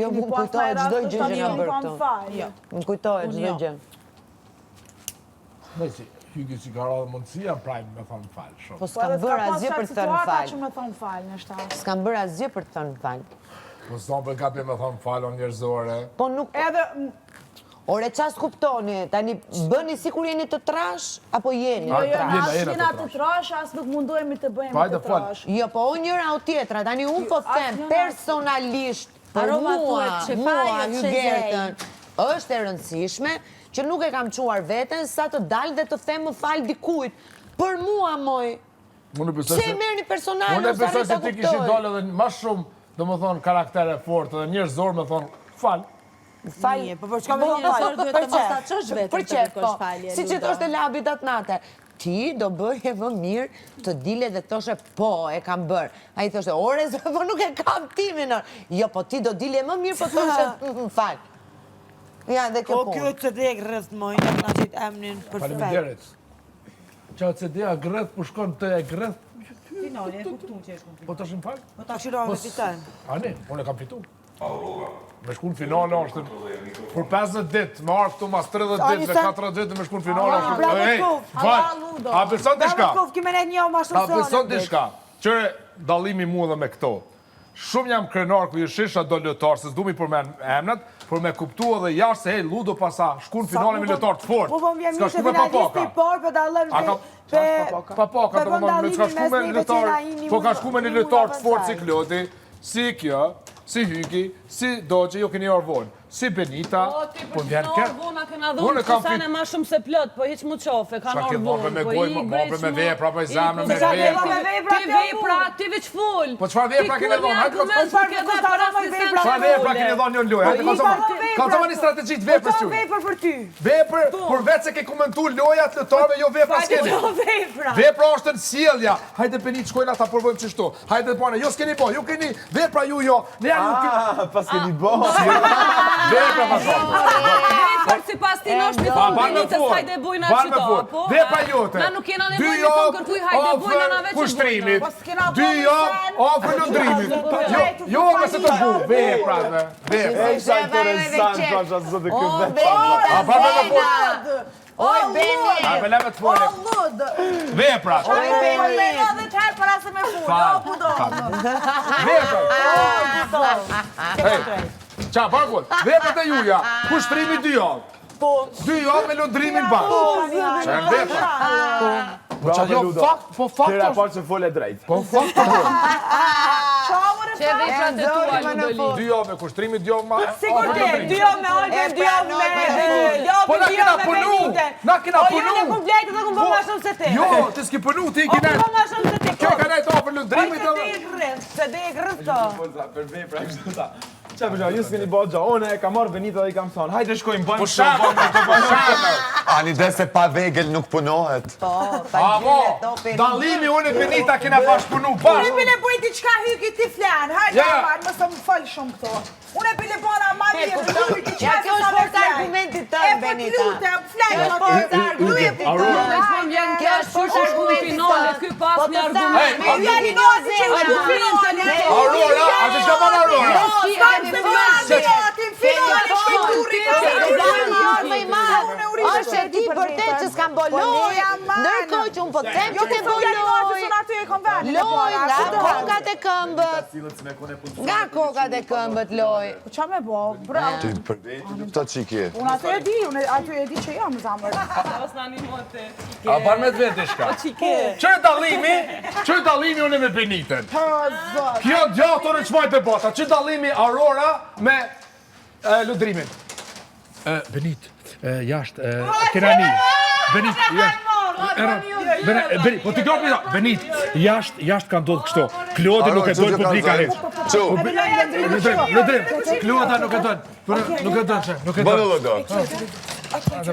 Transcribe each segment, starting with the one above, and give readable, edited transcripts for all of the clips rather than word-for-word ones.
Jo, më kujtohet çdo gjë që kam bërë këtu. Më kujtohet çdo gjë. Nësi, Hygi si ka radhë mundësia prajmë me thonë falë shumë. Po s'kam bërë asgjë për të thënë falë. që me thonë falë në shtatë. S'kam bërë asgjë për të thënë falë. Po s'ton për kapje me thonë falë o njerëzore. Po nuk... Edhe... Ore, qas kuptoni, tani bëni si kur jeni të trash, apo jeni të trash? As jena të trash, as nuk mundohemi të bëjmë të trash. Jo, po o njëra o tjetra, tani unë po them personalisht, për mua, Hygertën, është e rëndësishme që nuk e kam quar veten sa të dalë dhe të them më falë dikujt. Për mua, moj, pse e merrni personale, unë e besoj se ti kishi dalë edhe ma shumë, do më thonë, karaktere fort, edhe njerëzor me thonë falë. Falje, po për çka më thonë falë? Për çe, po, si që të është e labit atë natë. Ti do bëje më mirë të dile dhe thoshe, po, e kam bërë. A i thoshe, ore, po nuk e kam timin. Jo, po ti do dile më mirë, po thoshe, falë. Ja, dhe kjo punë. O, kjo të dek rrëth mojnë, në qitë emnin për fejt. Faleminderit. Qa të dea grëth, po shkon të e grëth. Finale, e kuptun që e shkon Po të shim falë? Po ta shirove me fitajnë. Ani, unë e kam fitu. Me shku në finale është për 50 ditë, me arë këtu mas 30 ditë, me 40 ditë, me shku në finale është... Ej, falë, a beson t'i shka? A beson t'i shka? Qëre dalimi mu dhe me këto. Shumë jam krenar ku ju shisha do lëtarë, se s'du mi për me emnat, për me kuptu edhe jashtë se hej, ludo pasa, shku në finale me lëtarë të fort. S'ka shku me papaka. Papaka, të më me s'ka shku me lëtarë, po ka shku me një lëtarë të fort si Klodi, si kjo, si Hygi, si Dogje, jo keni orvonë, si Benita, po vjen kërë. Orvona këna dhunë që sane ma shumë se plët, po hiq mu qofe, kanë orvonë, po i Morë me vepra, po i zemrë, me vepra. vepra. Ti vepra, ti veç full. Po qëfar vepra kene dhonë? Qëfar vepra kene dhonë njën lojë? Ka të ma një strategjit veprës që. Vepër për ty. Vepër, për vetë se ke komentu lojat lëtarve, jo vepra s'keni. Vepra është në sielja. Hajde Benit, shkojnë ata përvojmë qështu. Hajde pane, jo s'keni bo, ju keni vepra ju jo. Pas keni bo. Vepra ma shumë. Vepër si pas ti në është mi thonë Benitës hajde bujna qëto, po? Vepra jote. Na nuk jena nevoj me thonë kërkuj hajde bujna na veç kushtrimit. 2 javë ofër lëndrimit. Jo me se të bu, vepra dhe. E isha interesant, pasha zote këtë vepra. A parme me fort. Oj, Beni! A me leve të forim. Vepra. Oj, Beni! Vepra. Qa, barkun, veprat e juja, kushtrimi 2 javë. 2 javë me lëndrimin bashkë. Qa e në vepra. Po qa jo fakt, po fakt Tira është. parë që fole drejt. Po fakt të bërë. Që veprat e tua, Ludoli. 2 javë me kushtrimi 2 javë ma... Sigur te, 2 javë me Olga, 2 javë me... Po na kena punu! Na kena punu! O, jo, ne kum blejtë dhe kum bëma shumë se te. Jo, ti s'ki punu, ti i ki nejtë. Bëma shumë se te. Kjo ka nejtë ofër lëndrimit dhe... Se dhe e grëth to. Për vepra, kështë ta. Qa përgja, ju s'keni bo gja, one e ka marrë Benita dhe i kam thonë, hajde shkojmë bëjmë shumë. Ani dhe se pa vegel nuk punohet. Amo, dalimi unë e Benita kena pash punu bashkë. Unë e bile bujti qka Hygi ti flanë, hajde aman, mësë më falë shumë këto. Unë e bile bona ma mirë, bujti qka kjo është fortë argumentit tënë, Benita. E flanë, Kjo është fortë argumentit tënë. Kjo është fortë argumentit tënë. Ky pas një argument. Aurora, a të shka banë Aurora? është e ti vërtet që s'kam bo loj, ndërkohë që unë po tem që ke bo loj, nga kokat e këmbët, nga kokat e këmbët loj. Qa me bo? Bravo. Ty për këto qiki. Unë aty e di, aty e di që jam zamër. A par me të vetë shka? Qërë dalimi unë me Benitën? Kjo gjatë unë qmajt e bota. Qërë dalimi Aurora me lëndrimin? Benit, jashtë, Kenani. Benit, jashtë. Po t'i kropi da, Benit, jashtë ka ndodhë kështu. Klodi nuk e dojnë publika heqë. Lëndrim, Kloda nuk e dojnë. Nuk e dojnë që, nuk e dojnë. Bënë lëdo. Edhe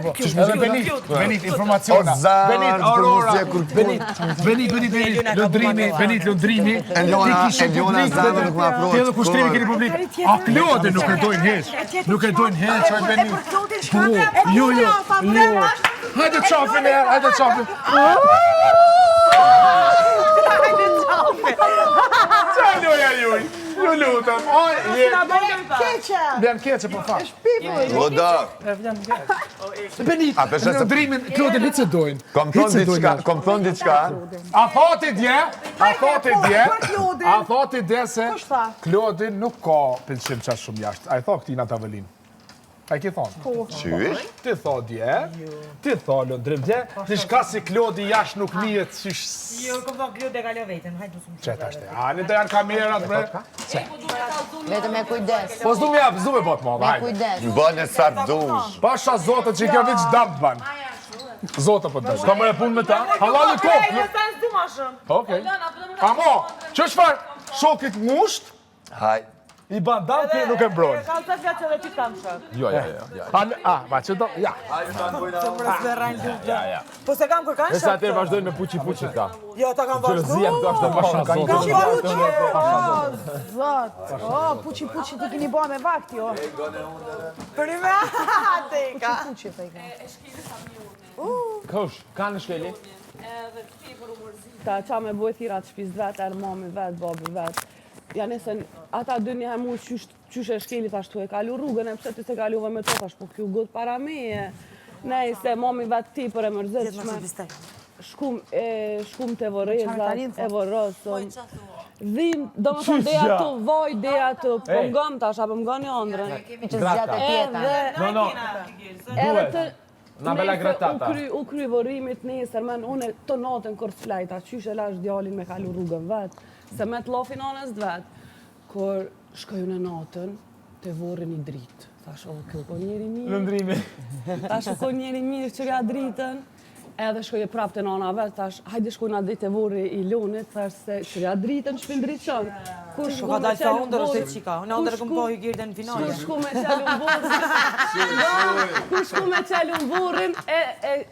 Benit, informaciona. Benit, Aurora. Benit, lëndrimi. Eljona zanë nuk më afrojtë. Ti edhe kushtrimi keni publik. A Klodi nuk e dojnë heqë. Nuk e dojnë heqë, që e Benit. Jo. Hajde qafin e, hajde qafin. Qa loja juj? Ju lutem, Keqe! vjen keqe po fat. Luda, Benit, A, pesha në se- ndrimin, Klodi, hiç se dojnë. kom thon diçka. A thoti dje, a thoti dje, Për Klodin. a thoti dje se Kush tha? Klodi nuk ka pëlqim qash shumë jashtë. A i tha këtina të avelin. A i ki thonë? Qysh? Ti tha dje, ti tha lëndrim dje, diçka si Klodi jashtë nuk mijet qysh... Jo, kom thonë Klodi e kalio vetën, hajtë mësum. Qeta shte, ani të janë kamerat, bre. Vetëm me kujdes. Po s'du me japë, s'du me botë, Me hajde. kujdes. Bënë sa dush. Pasha zotët që kjo vëq dam të banë. Zotë po të dashë. Ka më e punë me ta? Halali Ej, kokë. në sens du ma shumë. Okej. Amo, që shfar shokit ngusht, Haj. i ban dam ti nuk e mbronë. Ka të fjatë që dhe që kam shok. Jo. Ma që do, ja. Po se kam kërkan Nëse shok. atër vazhdojnë me puqi këta. Jo, ta kam vazhdu. Zia këto është të pasha Pasha zotë. Zot, puqi ti keni bërë me vakt, jo. Për një me teka. Puqi të i ka. Kosh, kanë në shkeli? Ta qa me bojë thira të shpiz vetë, erë mami vetë, babi vetë. Ja nëse ata dy një mu qysh e shkeli thashtu e kalu rrugën, e pse ti se kaluve me to, thash po kjo gut para meje. Nej, se mami vetë ti për e mërzitshme. Shkum të vorezat, e vorosëm. Dhim, do më thonë deja të vaj, deja të po ngam tash, apo më ngani andrën. Kemi që zgjatë e pjeta. No. Edhe të Na bella gratata. u kry vorimit nesër, men, une të natën kërë flajta, qysh e lash djalin me kalu rrugën vetë, se me të lofin anës vetë, kur shkoj në natën, të vorën i dritë. Thash, o, kjo ko njeri mirë. Lëndrimi. Thash, ko njeri mirë që ja dritën. Edhe shkoj e prap të nana vetë, thash, hajde shkoj nga dritë e vorë i lonit, thash se që ja dritën shpin dritë qënë. Kur shku Ka me dalë sa qelu ndër ose vorë- qika. Unë ndër këm po hygirë në finale. Kur shku me qelu në vorën, kur shku me qelu në vorën,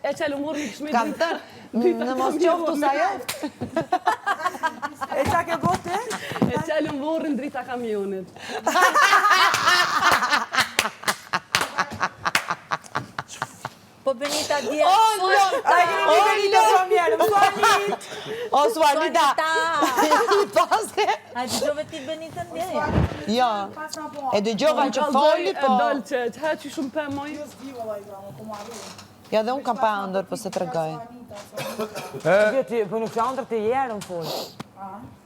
e qelu në vorën i këshmi Kam tërë, në mos qoftu sa joftë. E qa ke bote? e qelu në vorën drita kamionit. Po Benita dje. A keni një Benita famjerë, më suanit. O, Suanita. Pase. A dëgjove ti Benitën dje? Jo. E dëgjova që foli, po... Dallë që që shumë për moj. Ja, dhe unë kam pa ndër, po se të regoj. Po nuk që andrë të jerë në folë.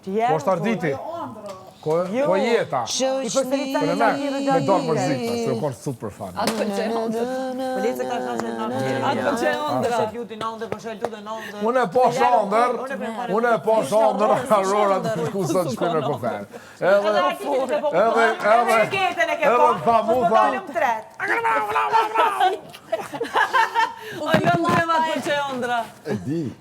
Të jerë Po është arditi. Ko jeta. Shoshni. Për e me dorë mërzita, se u konë super fan. Atë për që ondra. Polise ka thashe në Atë për që ondra. Se luti në ndër, po sheltu dhe në ndër. Unë e po shondër, Aurora të përku sot shkoj me kofer. Edhe tha mu tha, O lëndrem atë për që ondra.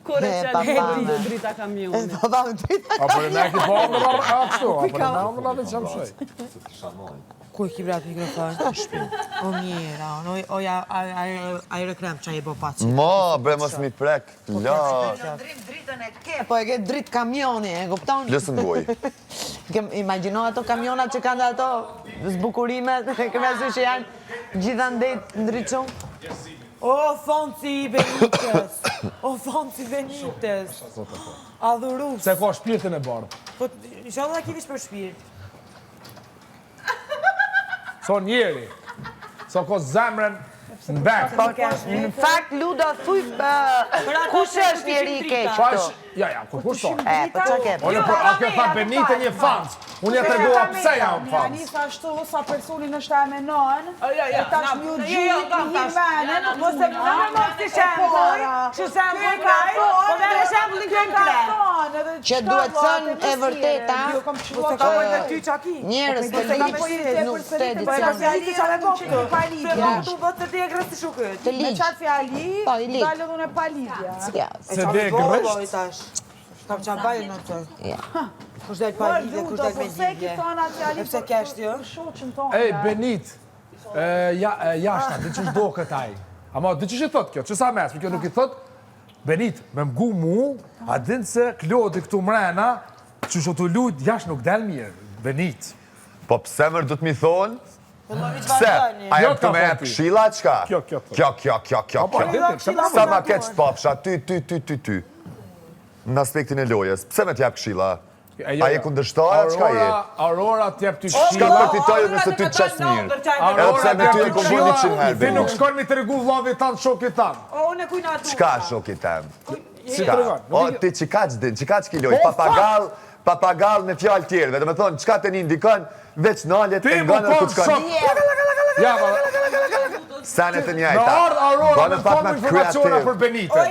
Kore që pa, pa. drita kamionit. Po dha më dritë. a për e me ki po ndër akështu, a për e me ndër atë që më shoj. Ku e ki vrat mikrofon? O mjera, ajo rekrem që a je bo paci. Mo, bre, mos mi prek. La. Po e ke dritë kamioni, e kupton? Lësën goj. Imagino ato kamionat që kanë ato zbukurimet, këmesi që janë gjithandej ndryqon. O, Fonci Benitez! O, Fonci Benitez! Adhurus! Se ka shpirtin e bardh. Po, inshallah ki vish për shpirt. So njeri, so ko zemrën në bek. Në fakt, Ludo, thuj, kush është njeri i keq këtu? Ja, kush thonë? Po që ke? A kjo tha Benite një fancë, unë ja të regoha pse jam Ani fancë. sa shtu sa personin është e menon, e tash mju Jo, gjithë, një venet, Po se më në më si shembull, që shembull kaj, po me në shembull në kënë kre. Që duhet thënë e vërteta, Po Po se ka për dhe ty qaki. njerës të ligjë nuk të Po e edicion. ka fjali që qa me po këtu. palidja. Se po këtu vëtë të degrës të shukët. Të Me ligjë. qatë fjali, Po, i ligjë. dalë dhune palidja. Ja, Se dhe grësht. Kam qa bajë në të. ja. Kush del pa lidhje, kush del me lidhje. E pse kesh ti, Shoqën tonë. Ej, Benit, jashta, dhe që shdo këtaj. Ama, dhe që që thot kjo, që sa mes, kjo nuk i thot, Benit, me mgu mu, a din se Klodi këtu mrena, që që të lujt, jash nuk del mirë, Benit. Po pse mërë du të mi thonë? Pse? A Jo jem të me ka e thoti. këshila, qka? Kjo. Kjo. Po, ditë, Sa ma keq popsha, ty. Në aspektin e lojes, pse me t'jap këshila? A je kundërshtar, çka je? Aurora t'jep ty Çka këshilla. përfitoj nëse ty të qes mirë? Edhe pse me ty e kom bërë 100 herë. Ti nuk shkon mi t'regu vllavit tanë shokit tanë. O, unë e kujna atu. Çka shoki tem? Si të regon? O, ti çikaç din, çikaç kiloj, papagall me fjalë tjerëve, do të thonë çka të ndikon veç nalet e nganën ku shkon. Ja, Sanet e në njëjta. ardh Aurora me thonë informaciona për Benitën.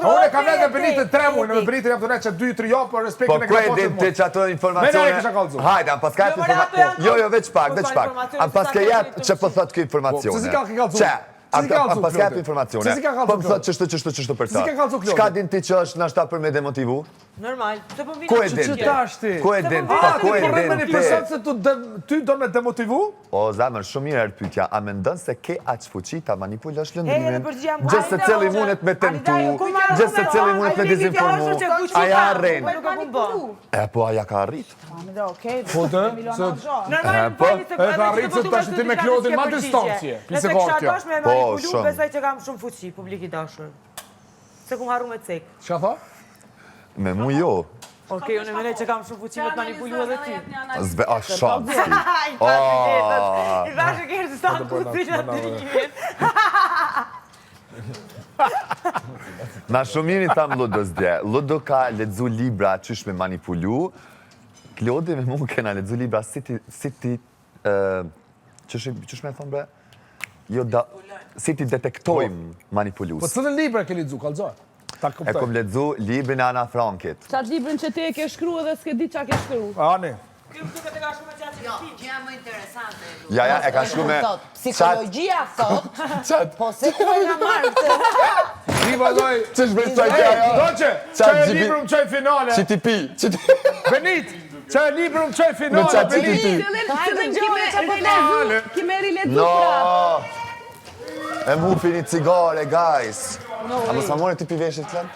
Unë kam vetë Benitën 3 muaj, në Benitën jam të ne që 2-3 javë për Po respektin e ku e kësaj din ti që ato Mene e informacione? kisha kallëzu. Hajde, am paska informacione. Jo, veç pak. Am paska jap që po thot këtë informacione. Se si ka kallëzu? Çe? Se si ka kallëzu, Am paska jap Klodi? informacione. Se si ka kallëzu, Po më thot çështë për Se si ka kallëzu, ta. Klodi? Çka din ti që është nashta për me demotivu? Normal. Se po vjen. Ku e din Që ti? tash ti? Ku e din? Po ku e Me din një person ti? se ty do me demotivu? O, zamër, shumë mirë pyetja. A mendon se ke aq fuqi ta manipulosh Edhe lëndrimin? përgjigjem, Gjithë se cili mundet me tentu, gjithë se cili mundet me dezinformu. A ja arren? E po aja ka arrit. Po të? Normal, po, E ka arrit se tash ti me Klodin ma distancje. Pise ka kjo? Me Po, manipulu, shumë. besoj që kam shumë fuqi, publik i dashur. Se kum harru me cek. Çka tha? Me mu jo. Okej, unë mendoj që kam shumë fuqi me të manipulu edhe ti. Zbe, a shansi. I thashë kërë të stanë kutin atë dërimin. Na shumiri tham Ludos dje. Ludo ka ledzu libra qysh me manipulu. Klodi me mu kena ledzu libra si ti qysh me thonë bre? Jo da, si ti detektojmë Po manipulus. cilën libra ke lexu, kallëzoj? Ta E kom kuptoj. ledzu librin e Ana Frankit. Qatë librin që ti e ke shkru edhe s'ke di qa ke shkru. Ani. Gjëja më interesante. Ja, e ka shku me... Psikologjia thot, po se ku e nga marrë këtë? Ti vazhdoj. Që shbërtoj të ajo? Doqe, që e libru më qoj finale. Që ti pi, që ti... Benit, që e libru më qoj Me finale. qa që ti Benit. pi. Kime rilezu No! prap. E mu fini cigare, guys. A më sa more ti pi veshit të lënë?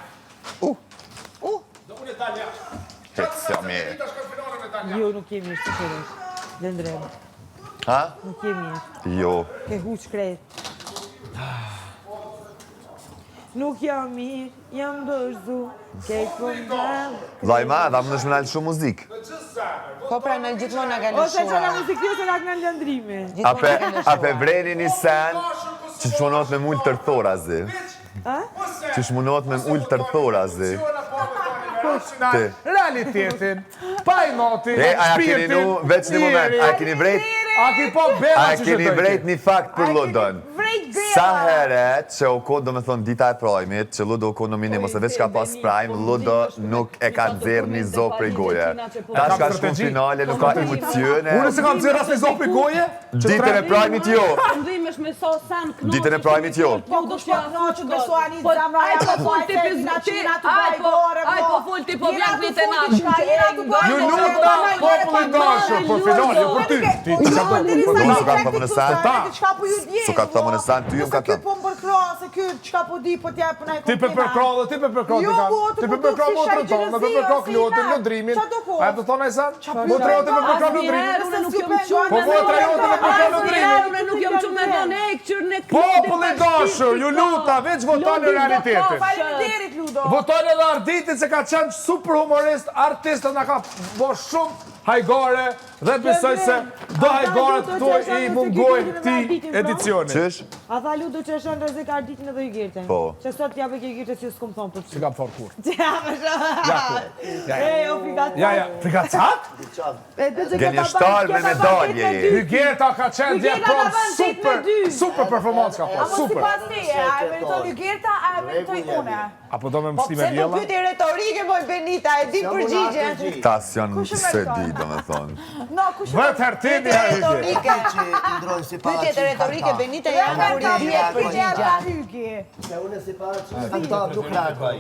Hetë se mirë. Jo, nuk jemi ishtë të kërësh. Lëndrem, Ha? nuk jemi ishtë. Jo. Ke huq krejt. Nuk jam mirë, jam dërzu. Kejt po më dhemë. Lajma, dha më nëshme nalë shumë muzikë. Po pra në gjithmonë nga Ose që në lëshuar. muzikë se nga lëndrimi. Ape vreni një sen që shmonot me mullë tërthorazi. Që shmonot me mullë tërthorazi. Ti. Realitetin, pajnotin, E, a ja keni shpirtin, nu, veç një moment, a keni vrejt, A ki po bela a që keni vrejt një fakt për Ludon. Sa heret që u kod do me thonë dita e prajmit, që Ludo u kod në minim, ose veç ka pas prajm, Ludo nuk e ka dzerë një zo prej goje. Ta shka shku në finale, nuk ka emocione. Unë se kam zirë as një zopi goje? Ditën e prajmit jo. Ndimesh me sa sen knoqë. Ditën e prajmit jo. Po do t'ja që besuani zamra Aj po fol ti Aj po fol ti po vjen vitë natë. Ju luta popullin dashur për finale, jo për ty. Ti që ka Unë su ka të më në sen, Çka po ju dje? su ka të më në sen, ty jëm ka Ky të. po më përkron se ky çka po di po t'jap në Ti për përkrallë, ti për përkrallë Jo, të po, kam. të Ti po për përkrallë të motrën fishaj tonë, me për gjelozia, përkrallë si Klodin, na. lëndrimin. Qa do ko? A e të thonë e sen? Motrë jote me përkrallë lëndrimin. Unë nuk jam qume. Po motra jote me përkrallë lëndrimin. Unë nuk jam qume dhënë e këqyr në Popullin dashur, ju luta, veç votoni realitetin. Faleminderit Ludo. Votoni edhe Arditin se ka qenë super humorist, artistët na ka bo shumë hajgare dhe besoj se do hajgare këtu i mungojnë këti edicioni. Qysh? A tha Ludo që është në rrezik Arditin edhe Ygirten. Po. Që sot t'jape ke Ygirten si s'kum thonë për Si kam forë kur. Ja, më shumë. E, o frikat. Ja, frigacat? Gjenjështar me medalje je. Hygerta ka qenë dje Hygerta prom ka thënë super performancë ka A pas, mos si super. pas ti, a e meriton Ygirta, a e meritoj une? Apo do me Po mësime pse të vjella? pyetje retorike, moj Benita, e di përgjigjen. Tas janë se di, do me thonë. No, kush Vët hertini e Hyger. Retorike. Pyetjet e retorike Benita janë kur i dihet përgjigja. Hygi. Se unë si para që këta nuk largoj.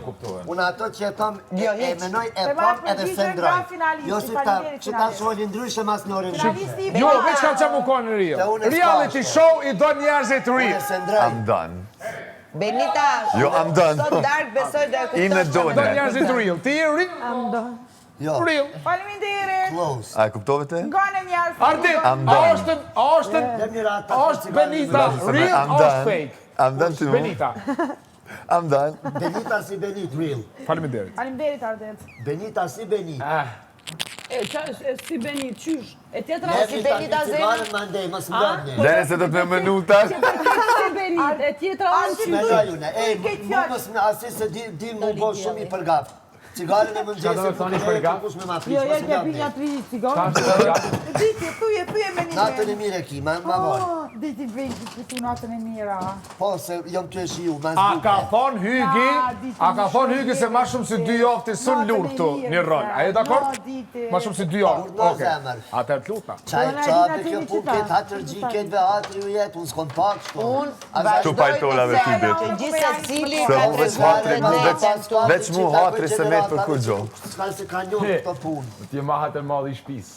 Unë ato që e tham Jo, e hiç. menoj e E pam marrë edhe përgjigjen se ndroj. nga finalisti, Jo si ta faleminderit që ta finalist. sholin ndryshe mas në orën Finalisti i Jo, Benita. veç kam që mu konë në Rio. Se unë e Reality s'ka, show i do njerëzit të ri. Unë se ndroj. I'm done. Benita, Jo, I'm done. sot dark besoj do e kupton. In e Do done. njerëzit të real. Ti je real? Jo, Real. Faleminderit. close. A e kuptove te? Nga në njerëz. Ardit, I'm a done. është Benita real, I'm a është done. fake? I'm done ty mu. Benita. I'm done. Benita si Benit, real. Faleminderit. Faleminderit Ardet. Benita si Benit. Si Benit, qysh? E tjetra Ne si vita Benit një Azemi? cigarën më ndej, më së mdërni. Dene se do të me minuta. Si Benit, e tjetra Si me lajune, mu më së më asi se di mu bo shumë i përgaf. Cigarën e më ndjesim për kërë kush me ma prish, më së mdërni. Thuje me një Natën e mire ki, ma vol. Diti vejti këtu natën e mira. Po, se jom të e shiu, ma A zbuke. ka thonë Hygi se ma shumë si 2 javë të sën lurë këtu një rol. A je dakord? Ma shumë si 2 javë. Urdo zemër. Atër të lutna. Qaj qabe kjo pun këtë hatërgji, këtë ve atri u jetë, unë s'kon pak shto. Tu pajtolave ty dit. Gjitha cili Se ka mu veç hatri, veç mu hatri se me për kur gjo. Shkallë se ka njohë këto punë. Ti ma hatër madhi i shpis.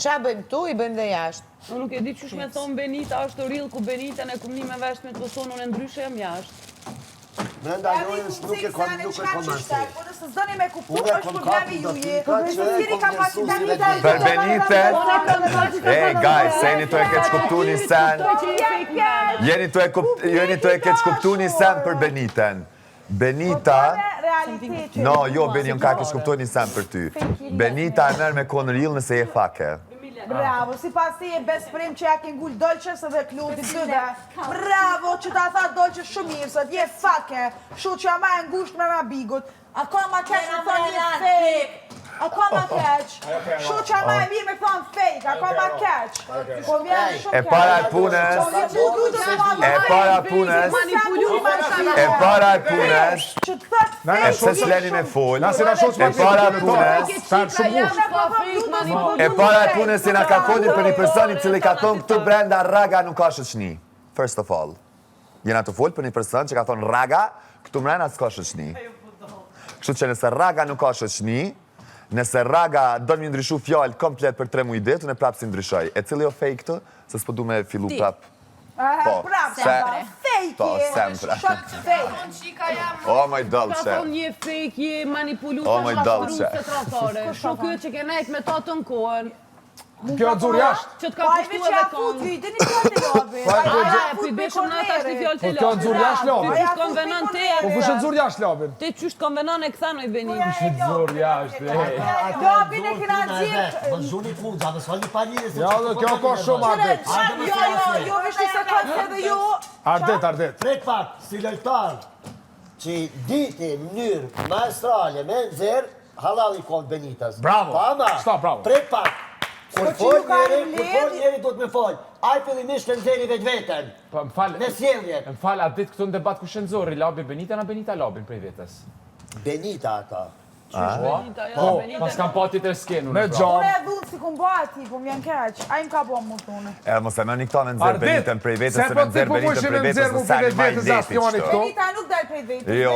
Qa bëjmë tu, i bëjmë dhe jashtë. Unë nuk e di qysh me thonë Benita është rill ku Benita në kumni me vesht me të vësonë unë ndryshe jam jashtë. Brenda jojës nuk e kom asë. Po nëse s'doni me kuptu, Unë e është kom problemi kapu do juje. pika që e Cili ka kom njësu si kapacitetin vetë. Për Benite, guys, se jeni të e keq kuptu një sen. Jeni të e keq kuptu një sen për Beniten. Benita, no, jo, Beni, unë ka keq kuptu një sen për ty. Benita e merë me konë rill nëse je fake. Bravo, si pas ti e besprim që ja ke ngull dolqes edhe kludit dëve. Bravo, që ta tha dolqes shumë mirë, sot je fake. Shu që ama e ngusht me rabigut. A ka ma keq me thonë një fake. A ka ma keq. Shu që ama e mirë me thonë fake. A ka ma keq. Po vjen shumë E para e punës, e para e punës, e para e punës, që të thët e pse s'leni me fol, e para e punës si na ka folin për një personi cili ka thonë këtu brenda raga nuk ka shoqni. First of all. Jena të fol për një person që ka thonë raga, këtu mrena s'ka shoqni. Kështu që nëse raga nuk ka shoqni, nëse raga do një ndryshu fjallë komplet për 3 muaj ditë, unë e prapë si ndryshoj. E cili o fake të, se s'po du me fillu prapë. Po, fake sempre. Shok fake. O, moj Ka dolce. thonë je fake, je manipulu, O, moj dolce. se tratore. Shumë kjo që ke nejt me ta të në kohën. Kjo dzur jashtë. Që t'ka kushtu edhe konë. Vitin i fjallë të lobi. Aja, e pyt beshëm në ata është i fjallë të Po kjo dzur jashtë Ty labin. qysh konvenon te Po kush e dzur jashtë labin? Ti qysh konvenon e këthanoj Benit. Dzor jashtë, Lobin e kina dzirë. Më zhuni punza, më s'fali parire. Ja, dhe kjo ka shumë ardet. Jo, vishti se këtë edhe jo. Ardet. Pret pak, si lojtar, që diti mënyrë maestrale me nëzirë, halal i konë Benitas. Bravo. Pa, Sta, bravo. Pret pak. Kur fol njeri do të me fol. Aj fillimisht të nëziri vetë vetën. Po më falë. Me sjellje. Më falë, atë ditë këtu në debat ku shëndzori, labi Benita na Benita labin prej vetës. Benita ata. Po, pas kam pati të skenu. Me Unë gjam. e dhudë si kun bati, po m'jan keq. A im ka bo më tune. E, mos e merrni këta me nxerr Ardit, Benitën prej vetës, se se po me ti nxerr po Benitën pushin prej me vetës, nxerr mu se sa prej një vetës majleti astioni qëto. këtu. Benita nuk dal prej vetë. Jo.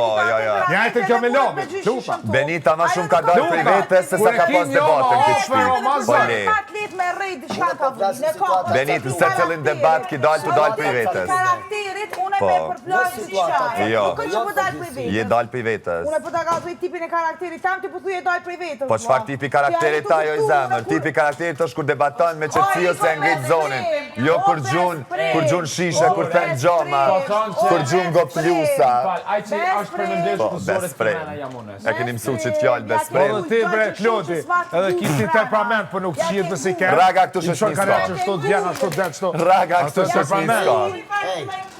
Njajtë kjo me lobin, lupa. Benita ma shumë ka dalë prej vetës, se sa ka pas debatën këtë shtëpi. Po le. Atlet me rejt diçka ka vëllin. E ka. Benit, se cëllin debat ki dalë të dalë prej vetës. Karakterit, unë Po. me përplojnë diçka. Jo. Nuk është që po dal prej vetës. Je dalë prej vetës. Unë po ta gazoj tipin e karakterit tam, ti po thuj e dal prej vetës. Po çfarë tipi karakterit ta jo i zemër? Tipi karakterit është kur debaton me qetësi ose e ngrit zonin. Jo kur gjun shishe, kur fen xhama, kur gjun go plusa. Ai që është për mendesh Po, ku zoret besprej. këmena jam unë. E keni mësu që t'fjallë besprej. Po dhe ti bre, Klodi, edhe ki si temperament, po nuk qihet me si ke. Raga këtu Shë shoqni ka s'ka. shto t'vjen, ashtu t'vjen, ashtu. Raga këtu shoqni s'ka.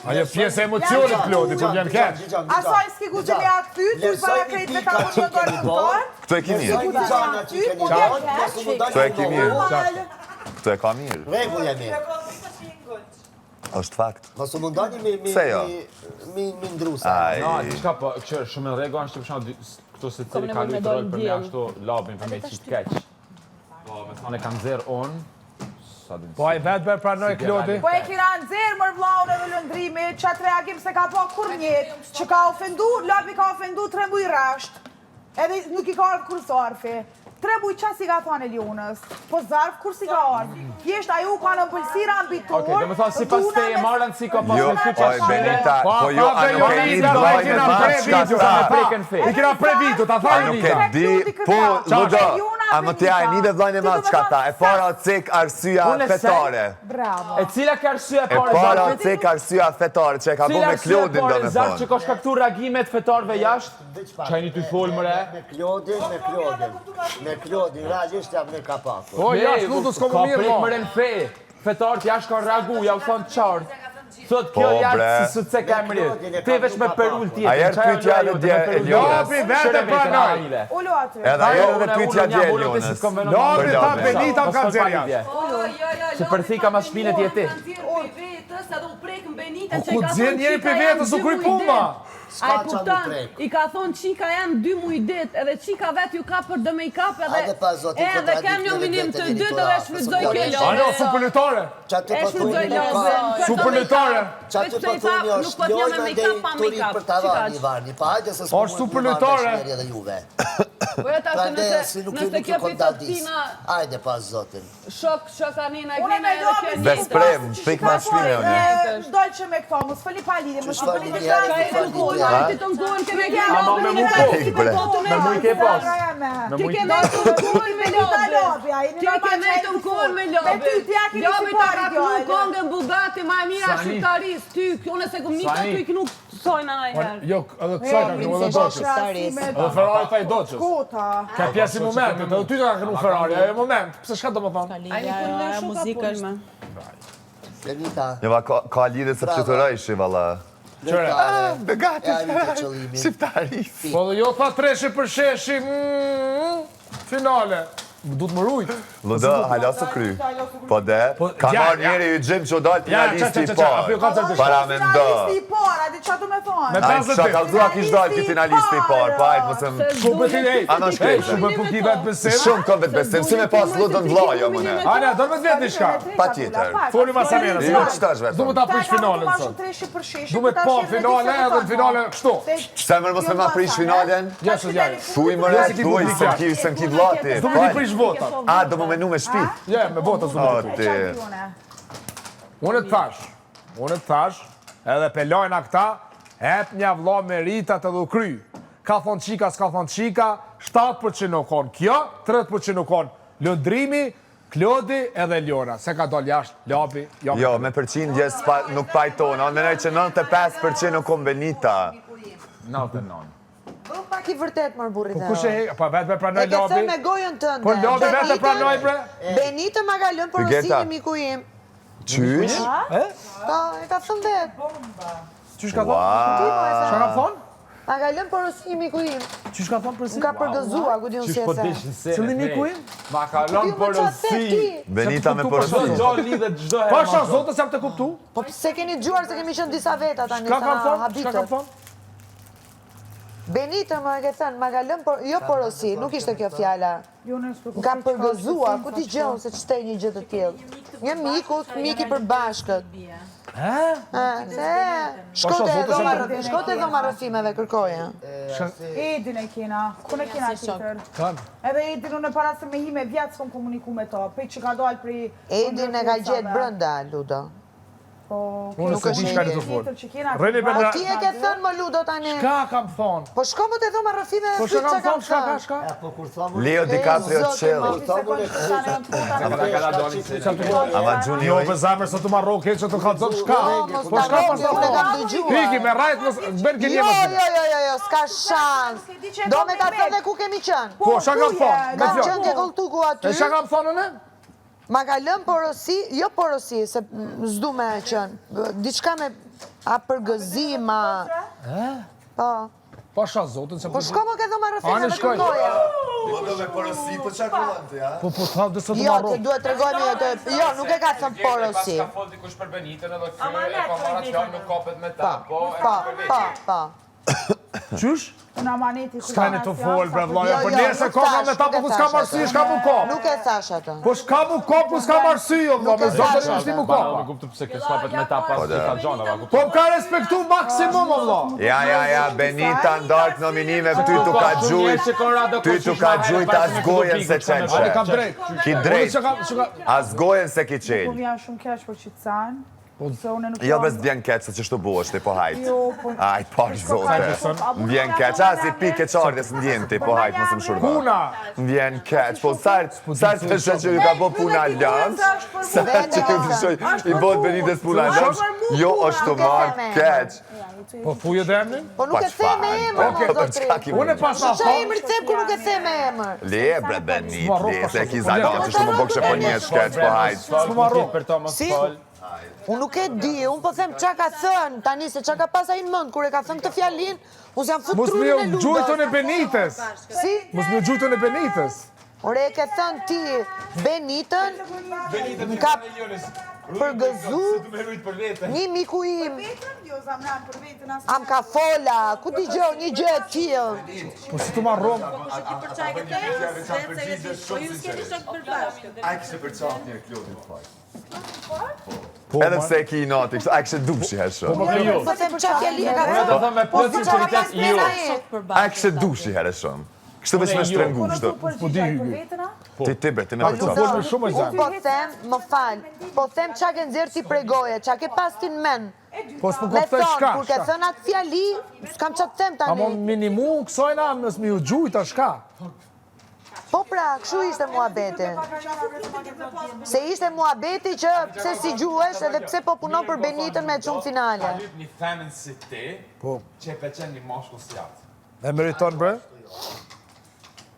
Ajo pjesë e emocionit, Klodi, po m'vjen keq. Asaj s'ki gu që me a këthy, tu para krejt me ta më të dorë. Këtu e ki mirë. Këtu e ki mirë. Këtu e ka mirë. Regull e mirë. është fakt. Mos u mundoni mi ndrusa. No, diçka po, që shumë në rregull është për shembull këto se ti ka luajtur rol për më ashtu labin për me çit keq. Po, me thonë kam zer on. Po ai vetë bërë pranoj Klodi. Po e kira nxerë mër vlaun edhe lëndrimi, qatë reagim se ka po kur njetë, që ka ofendu, lapi ka ofendu 3 muj rasht, edhe nuk i ka ardhë kur sarfi. 3 muj qas i ka thonë Elionës, po zarf kur si ka ardhë. Thjesht aju ka në mpëlsira ambitor. Okej, dhe me thonë si pas te e marrën si ka pas Jo, në oj, Benita, po jo, a nuk e një dojnë me bashkë ka sa. I kena pre video, ta A thajnë nuk video. e di, po, Ludo, A më t'ja e një dhe vllajnë e madh çka tha. E para o cek arsyeja fetare. Bravo. E cila ka arsyeja E pare para o Zak? cek arsyeja fetare që e ka bu Cila me arsyeja Klodin do pare me Zak që thonë. ka shkaktuar reagimet fetarëve jashtë? Qajni ty folë mëre? Me Klodin, realisht jam në kapak. Po, jashtë lutu s'ko më mirë, Ka mo. prit mëre në fe. Fetarët jashtë ka reagu, ja u thonë qartë. Thot kjo Po, jashtë bre. si se ka mërit. Ti veç me perull tjetër. A jerë pyetja edhe dje Elionës. Labi vete pranoj. Ullu aty. Edhe ajo edhe pyetja dje Elionës. Labi tha Benita më kanë zerë jashtë. Se përthika mas shpinet jeti. Ku të zirë njeri për vetës u kry puma. A e kupton, i ka thonë qika janë 2 muj dit, edhe qika vet ju ka për dë make-up edhe kem një minim të dytë edhe shfrytëzoj kjo lobë. Ano, superlitare. E shfrytëzoj lobën. Superlitare. Qa të pëtoni është lojnë me ndej turit për të avani, Varni. Pa hajde se s'po Është superlitare. edhe juve. Po jo tash nëse kjo pitotina Hajde pas zotin. shok anina e Unë glina me edhe kjo lobë, Bez prem, pik ma shpine unë. Dolqe me këto, mos fëli pa lidhje, mos fëli me Ka e të nkuar, ti të nkuar keme gjallë. Me mu Me mu i ke pas. Me Ti mu i ke me të nkuar me lobë. Ti ke me të nkuar me lobë. Me ty, t'ja keni Lobë si ta pari ka djallë. pru kongën Bugatti ma e mira shqiptaris. Ty, unë se kum nika ty i knu sojnë ajherë. Jo, edhe kësaj ka kënu edhe doqës. Edhe Ferrari tha i doqës. Kota. Ka pjesë i momentit, edhe ty ka kënu Ferrari, ajo moment. Pse shka do më thonë? Muzika është. Benita, Njëva ka lidhe se fluturojshi, valla. Qëre? Begati, e arritë qëllimin. shqiptaris. Po dhe jo tha treshi për sheshi, finale. Du të më rujt. Ludo, hala së kry. Po de, ka ja, marrë njeri i gjimë që dalë finalisti i apo jo ka parë. të Para me ndo. Finalisti i por, a di qa du me thonë? Me Ajë, që kalzua kish dalë ki finalisti i parë, pa ajtë mësëm... Shumë ti ej. Ano Ej, shkrejtë. shumë po ki vetë besim. Shumë kom vetë besim, si me pas Ludon vlajo mëne. Ana, do me të vetë diçka. Pa tjetër. Foli masanera. Jo, qëta është Du me vetëm. ta prish finalen sot. Du me të pa finale edhe në finale kështu. Qëse mërë mos me ma prish finalen? Jesë jaj. Thuj mëre, thuj, se m'ki vlati. Du me ti prish votat. A, do më menu me shpi? Je, me votat du me O, ti prish. ti. Unë të thash, edhe pelojna këta, hep një vlla me ritat edhe u kry. Ka thonë qika, s'ka thonë qika, 7% nuk konë kjo, 30% nuk konë lëndrimi, Klodi edhe Ljona. Se ka dollë jashtë, Labi, Jo, me përqindje nuk pajtona. Unë menoj që 95% nuk kom Benita. 99. Bëm pak i vërtet mërë burrit e Kush e he, pa vetë me pranoj E ke thënë Labi. me gojën tënde. Po Labi vetë e pranoj bre. Benita ma ka lënë porosin Geta. e miku im. Qysh? Po, e ka thënë vetë. Qysh ka thonë? Qa ka thonë? Ma ka lënë porosin e miku im. Qysh ka thonë përsi? Më ka përgëzua, ku di unë Qysh si po e se. dishin se. Cili miku im? Makalon Ti më qa the porosi. ti. Benita me Çdo porosi. lidhet çdo herë. Pasha zotës jam të kuptu. Po se keni gjuar se kemi qënë disa veta tani Ka kam sa thonë? Qka kam habitët. thonë? Benita më ke thënë, ma ka lënë jo porosi, nuk ishte kjo fjala. Më kam përgëzua, ku ti gjonë se qëtej një gjë të tillë. Një miki për bashkët. Shkote e dhoma rëfimeve, kërkoja. Edin e kena, ku ne kena tjetër. Edhe Edin unë para se me hime vjetë s'kom komuniku me to, pe që ka dalë pri... Edin e ka gjetë brënda, Ludo. Unë se di shka në të folë. Rëni Po bërna... ti e ke thënë më Ludo tani. Shka kam thonë? Po shko më të dhoma rëfimeve, Po shka kam thonë, shka, shka? Po kur thomë... Leo DiCaprio chill. Ama Jo, Junior. për zamër së të marro keq që të kalëzot, shka? Mos Po ta shka robi, pas unë e kam të dëgjuar. Piki, me rajt, bërë kënje Jo, më të jo, s'ka shans. Do me ta thënë ku kemi qënë. Po, shka kam thonë? Me Kam fjallë. qënë ke koltuku aty. E shka kam thonë në? Ma ka lënë porosi, jo porosi, se s'du me qënë. Diçka me a përgëzima. Po. Po shka zotën se Po shko më ke dhoma rëfime Ani, dhe shkoj. kërkoja. Me porosi, po qa kullën të ja? Po tha dhe së të Jo, marro. të duhet të regojnë e të... Jo, nuk e ka thënë porosi. Ka fol dikush për Benitën edhe kjo e ka marrë fjalë nuk kopet me ta. Po. Qysh? Në amaneti... S'ka në të folë, bre vloja, Jo, për jo, njerë se nuk ka thash, me ta, po nuk e ku s'ka thash marsi, atë. s'ka mu ko. Nuk e thash atë. Po s'ka mu ko, po s'ka marsi, jo, vlo, me e zotën thash në shti mu Ba, ko. nuk kuptu pse ke skopet me ta pas i ka gjona, ba kuptu. Po m'ka respektu maksimum, o vlo. Ja, Benita ndark nominime, ty tu ka gjujt. Ty tu ka gjujt as gojen se Ani qenë kam drejt. Ki drejt. As gojen se ki Po qenë. më janë shumë keq për qitësan. Jo, bes vjen keq, se që shtu bo është, po hajt. Ajt, pash zote. Vjen keq, si pi keqardjes në vjen ti, po hajt, mësë më shurba. Puna! Vjen keq, po sartë të shë që ju ka bo puna lëndë, sartë që ju të shë i bot Benitez puna lëndë, jo është të marrë keq. Po thuje dhe emnin? Po nuk e the me emër, zotri. Unë e pas na Qa emër të them ku nuk e the me emër? Le, bre Benitez, se ki zatë që shtu më bokë po një shkeq, po hajt. Si? Unë nuk e di, unë po them qa ka thënë, tani se qa ka pas a i në mënd, kur e ka thënë të fjallin, unë se jam fut Mos trurin e me luda. gjujtën e Benitez. Si? Mos me gjujtën e Benitez. Ore, e ke thënë ti Benitën, më ka përgëzu një miku im, am ka fola, ku t'i gjë, një gjë e tjilë. Po si të marrom. Edhe pse e ki i nati, a kështë dushi herë Po shumë. jo. Po them qa fjallin e ka Unë do thëmë me Po plot si qa ka pas sinceritet, jo. pena e? A kështë dushi herë shumë. Kështë veç me shtrengu, kështë. Po di hygi. Ti bre, ti me Po përco. me shumë e Unë zanë. po them, më falë, po them qa ke nëzirë ti prej goje, qa ke pas ti në men. Po s'po Me kuptoj thonë, shka. kur ke thënë atë fjali, s'kam qa të them A mo tani. minimu kësojna, mës mi u gjujta shka. Po pra, kështu ishte muhabeti. Se ishte muhabeti që pse si gjuhesh edhe pse po punon për Benitën me qumë finale. Një femën si ti, që e peqen një mashkull si atë. E meriton, bre?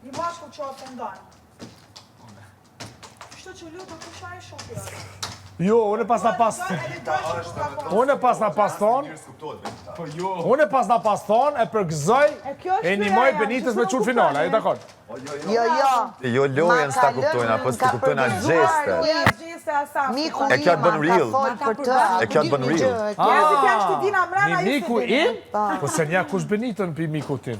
Një bashku që atë ndonë. Kështë që lutë, ku shaj shokja? Jo, unë e pas na pas... Unë e pas na pas thonë, unë e pas na pas thonë, e përgëzoj, e një moj Benitez me qurë finale, e dakon? Jo, jo. Jo lojen s'ta kuptojnë, apo s'ta kuptojnë atë gjeste. Miku E kjo im, të bën ka real. folë për të. E kjo të bën real. Njerëzit janë që dina mrena, Një miku im? Po se nja kush Benitën pi miku tim.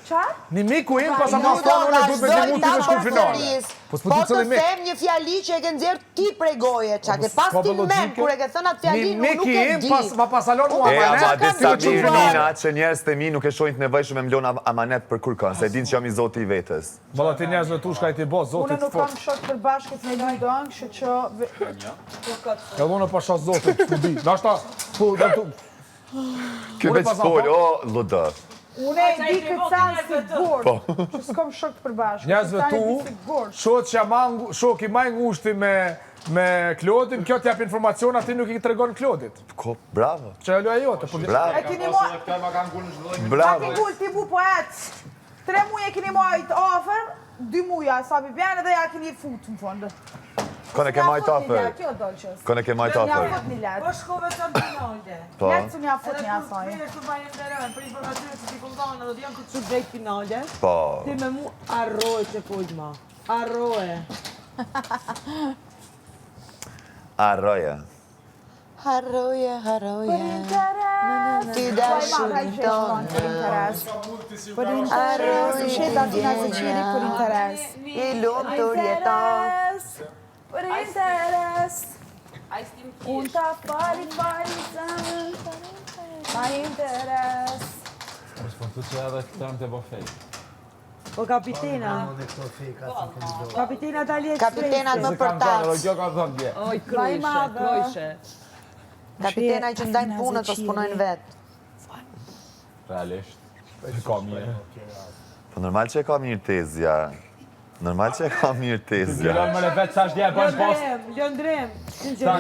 Qarë? Një miku im, pas a pas thonë, unë e du të me një mund të me shkull finale. Po s'po Po ti të cëllë mik. them një fjali që e ke nxjerë ti prej goje, qa ke pas ti në men, kur e ke thënë atë fjali, Një unë nuk miki e im, di. ma pasalon mua E, ama amanet, dhe ti sa me qurë mirë finale. nina që njerës të mi nuk e shojnë të nevojshme me mlon amanet për kur kanë, se din që jam i zoti i vetës. Valla ti njerëzve tu shka i ti bo, Unë zotit nuk fort. kam shok për bashkët me Lundon, kështë që... Edhe unë pa shas zotit, ku di. Nashta, po, dhe tu... Kjo Unë veç pas fol, na o, ludë. Unë e di këtë sanë si gurë, që s'kom shok për bashkët. Njerëzve tu, shok i maj ngushti me Klodin, kjo t'jap informacion, ati nuk i tregon Klodit. Ko, bravo, Që e loja jote, po... bravo, E kini mo... bravo. Ti gull, ti bu poet. 3 muaj e kini mojt ofër, 2 muja sa bibjene dhe ja kini fut në fondë. Kone ke majt afer. Kjo dolqës. Kone ke majt Nja afer. fut një letë. Po shkove të në finale. Po. Letë su nja fut një asaj. Këtu bajnë ndërën, për informacionet që ti këlldonë, do t'jam të qërë drejt finale. Po. Ti me mu arroj që pojma. Arroje. Arroje. Harroje, harroje, ti dashurin tonë. Për interes, sheta tina se qiri për interes. I lumë të rjeton. Për interes. Unë ta fali zëmën. Pa interes. Po të që edhe këtëm të bo fej. Po kapitena. Kapitena ta lijetë Kapitenat më përtac. Kjo ka thënë dje. Oj, krojshe. Kapitena që ndajnë punët o s'punojnë vetë. Realisht. Ka mirë. Po normal që e ka mirë tezja. Normal që e ka mirë tezja. Gjëra më le vetë sa është dje, bën post. Lëndrem.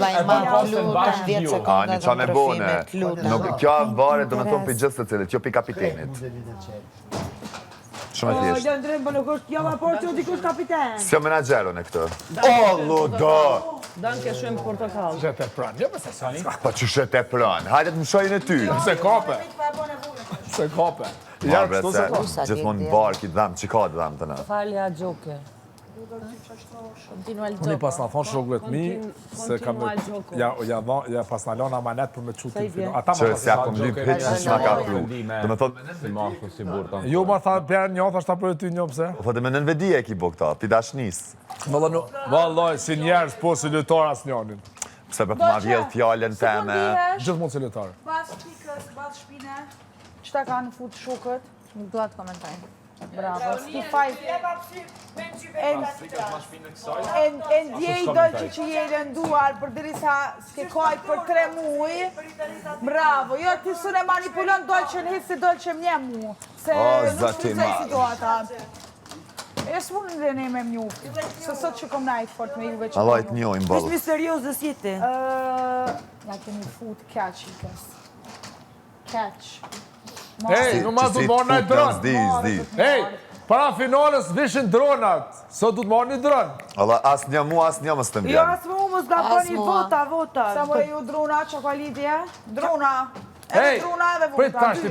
Vaj ma kluta, 10 sekonda Ani, dhe qa me bone? trofime, kluta. Nuk, kjo vare do me thonë për gjithë të cilët, kjo për kapitenit. Shumë e thjeshtë. Lëndrem, për nuk është jam apor që dikush kapiten. S'jo menageron e këtë. O, ludo! Dan ke shumë portokall. Që te pranë, jo përse sa një. Pa që shetë e pranë, hajde të më shojnë e ty. Se kape. Se kape. Ja, Marbre, kështu se se ka. gjithmonë barë ki dhamë, që ka të dhamë të në. Falja gjoke. Unë i pas na thonë shokëve të mi, se kam ja pas na lona amanet për me qutin final. Ata Që ma si apëm lyp hitë që shma ka pru. Do me thotë, Si mashkull, si burë tonë. Jo, ma tha për një thash ta për ty një pse. po dhe me nënvedije ki bo këta, pi dashnis. Vallaj, si njerës, po si lëtar as njonin. Pse për ma vjellë fjallën teme. Gjithmonë si lëtar. Pas pikës, pas shpine. Qëta kanë fut shukët? Nuk duat komentojnë. Bravo, s'ki fajt. E ndjej dolqe që je lënduar për dirisa s'ke kaj për 3 muaj. Bravo, jo ti s'une manipulon dolqe në hisë dolqe mje mu. Se nuk shfryzoj situata. E s'mun në ne me mjuft, se sot që kom najt fort me juve që Allah të njojnë balë. Është misteriozës jeti. Ja kemi fut catch i kës. Catch. Hej, nuk ma du të marrë në dron. Zdi. Hej, para finales vishin dronat. Sot du të marrë një dron. Allah, asë një mu, asë një më së të Jo, mbjanë. asë mu mos nga bëni vota. Sa more ju druna, qokolidje? Druna. Hej, Edhe druna edhe prit vota. tash,